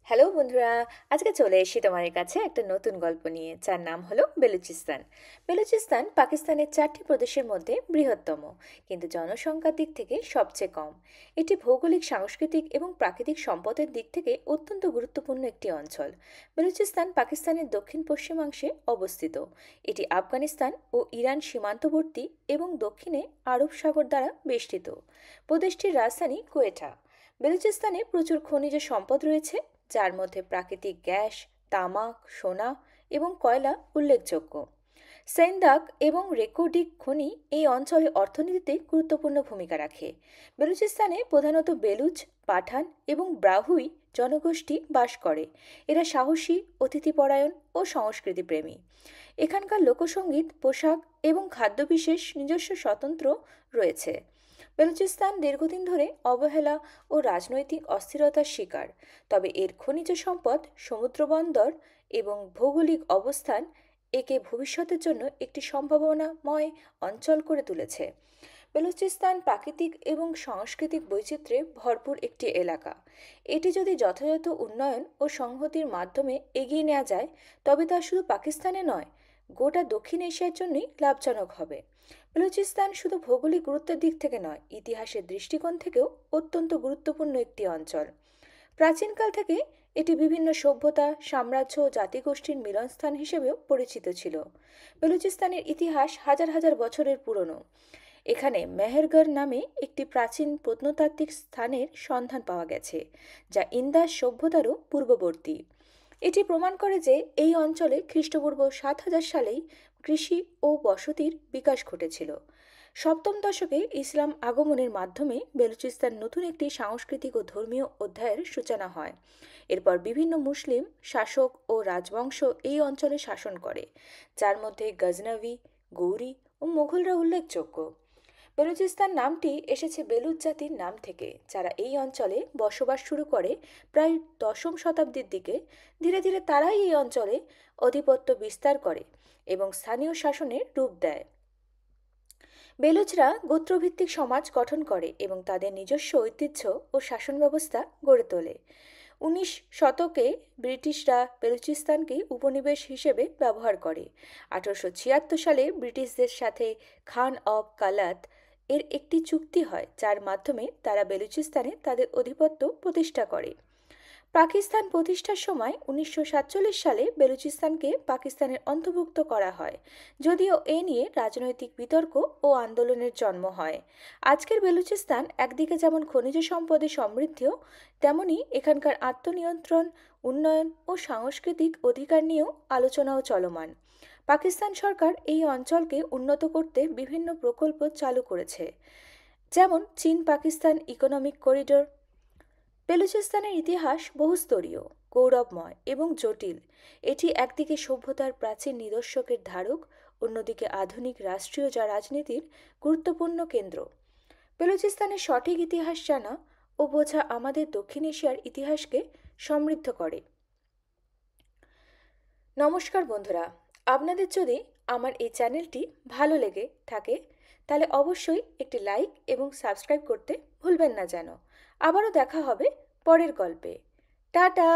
Hello বন্ধুরা, আজকে চলে এসেছি তোমাদের কাছে একটা নতুন গল্প নিয়ে, যার নাম হলো বেলুচিস্তান। বেলুচিস্তান পাকিস্তানের 4টি প্রদেশের মধ্যে বৃহত্তম, কিন্তু জনসংখ্যার দিক থেকে সবচেয়ে কম। এটি ভৌগোলিক, সাংস্কৃতিক এবং প্রাকৃতিক সম্পদের দিক থেকে অত্যন্ত গুরুত্বপূর্ণ একটি অঞ্চল। বেলুচিস্তান পাকিস্তানের দক্ষিণ পশ্চিমাংশে অবস্থিত। এটি আফগানিস্তান ও ইরান সীমান্তবর্তী এবং দক্ষিণে আরব সাগর দ্বারা বেষ্টিত। প্রদেশটির রাজধানী কোয়েটা। বেলুচিস্তানে প্রচুর খনিজ সম্পদ রয়েছে, যার মধ্যে প্রাকৃতিক গ্যাস, তামাক, সোনা এবং কয়লা উল্লেখযোগ্য। সেন্দাক এবং রেকর্ডিক খনি এই অঞ্চলে অর্থনীতিতে গুরুত্বপূর্ণ ভূমিকা রাখে। বেলুচিস্তানে প্রধানত বেলুচ, পাঠান এবং ব্রাহুই জনগোষ্ঠী বাস করে। এরা সাহসী, অতিথিপরায়ণ ও সংস্কৃতিপ্রেমী। এখানকার লোকসঙ্গীত, পোশাক এবং খাদ্যবিশেষ নিজস্ব স্বতন্ত্র রয়েছে। বেলুচিস্তান দীর্ঘদিন ধরে অবহেলা ও রাজনৈতিক অস্থিরতার শিকার, তবে এর খনিজ সম্পদ, সমুদ্রবন্দর এবং ভৌগোলিক অবস্থান একে ভবিষ্যতের জন্য একটি সম্ভাবনাময় অঞ্চল করে তুলেছে। বেলুচিস্তান প্রাকৃতিক এবং সাংস্কৃতিক বৈচিত্র্যে ভরপুর একটি এলাকা। এটি যদি যথাযথ উন্নয়ন ও সংহতির মাধ্যমে এগিয়ে নেওয়া যায়, তবে তা শুধু পাকিস্তানে নয়, গোটা দক্ষিণ এশিয়ার জন্যই লাভজনক হবে। বেলুচিস্তান শুধু ভৌগোলিক গুরুত্বের দিক থেকে নয়, ইতিহাসের দৃষ্টিকোণ থেকেও অত্যন্ত গুরুত্বপূর্ণ একটি অঞ্চল। প্রাচীনকাল থেকে এটি বিভিন্ন সভ্যতা, সাম্রাজ্য ও জাতিগোষ্ঠীর মিলনস্থান হিসেবেও পরিচিত ছিল। বেলুচিস্তানের ইতিহাস হাজার হাজার বছরের পুরনো। এখানে মেহেরগড় নামে একটি প্রাচীন প্রত্নতাত্ত্বিক স্থানের সন্ধান পাওয়া গেছে, যা ইন্দাস সভ্যতারও পূর্ববর্তী। এটি প্রমাণ করে যে এই অঞ্চলে খ্রিস্টপূর্ব 7000 সালেই কৃষি ও বসতির বিকাশ ঘটেছিল। সপ্তম দশকে ইসলাম আগমনের মাধ্যমে বেলুচিস্তান নতুন একটি সাংস্কৃতিক ও ধর্মীয় অধ্যায়ের সূচনা হয়। এরপর বিভিন্ন মুসলিম শাসক ও রাজবংশ এই অঞ্চলে শাসন করে, যার মধ্যে গজনভি, গৌরী ও মুঘলরা উল্লেখযোগ্য। বেলুচিস্তান নামটি এসেছে বেলুচ জাতির নাম থেকে, যারা এই অঞ্চলে বসবাস শুরু করে প্রায় 10ম শতাব্দীর দিকে। ধীরে ধীরে তারাই এই অঞ্চলে আধিপত্য বিস্তার করে এবং স্থানীয় শাসনের রূপ দেয়। বেলুচরা গোত্রভিত্তিক সমাজ গঠন করে এবং তাদের নিজস্ব ঐতিহ্য ও শাসন ব্যবস্থা গড়ে তোলে। 19 শতকে ব্রিটিশরা বেলুচিস্তানকে উপনিবেশ হিসেবে ব্যবহার করে। 1876 সালে ব্রিটিশদের সাথে খান অব কালাত এর একটি চুক্তি হয়, যার মাধ্যমে তারা বেলুচিস্তানে তাদের আধিপত্য প্রতিষ্ঠা করে। পাকিস্তান প্রতিষ্ঠার সময় 1947 সালে বেলুচিস্তানকে পাকিস্তানের অন্তর্ভুক্ত করা হয়, যদিও এ নিয়ে রাজনৈতিক বিতর্ক ও আন্দোলনের জন্ম হয়। আজকের বেলুচিস্তান একদিকে যেমন খনিজ সম্পদে সমৃদ্ধ, তেমনি এখানকার আত্মনিয়ন্ত্রণ, উন্নয়ন ও সাংস্কৃতিক অধিকার নিয়েও আলোচনাও চলমান। পাকিস্তান সরকার এই অঞ্চলকে উন্নত করতে বিভিন্ন প্রকল্প চালু করেছে, যেমন চীন পাকিস্তান ইকোনমিক করিডোর। বেলুচিস্তানের ইতিহাস বহুস্তরীয়, গৌরবময় এবং জটিল। এটি একদিকে সভ্যতার প্রাচীন নিদর্শকের ধারক, অন্যদিকে আধুনিক রাষ্ট্রীয় রাজনীতির গুরুত্বপূর্ণ কেন্দ্র। বেলুচিস্তানের সঠিক ইতিহাস জানা ও বোঝা আমাদের দক্ষিণ এশিয়ার ইতিহাসকে সমৃদ্ধ করে। নমস্কার বন্ধুরা, আপনাদের যদি আমার এই চ্যানেলটি ভালো লেগে থাকে, তাহলে অবশ্যই একটি লাইক এবং সাবস্ক্রাইব করতে ভুলবেন না যেন। আবারও দেখা হবে পরের গল্পে। টাটা।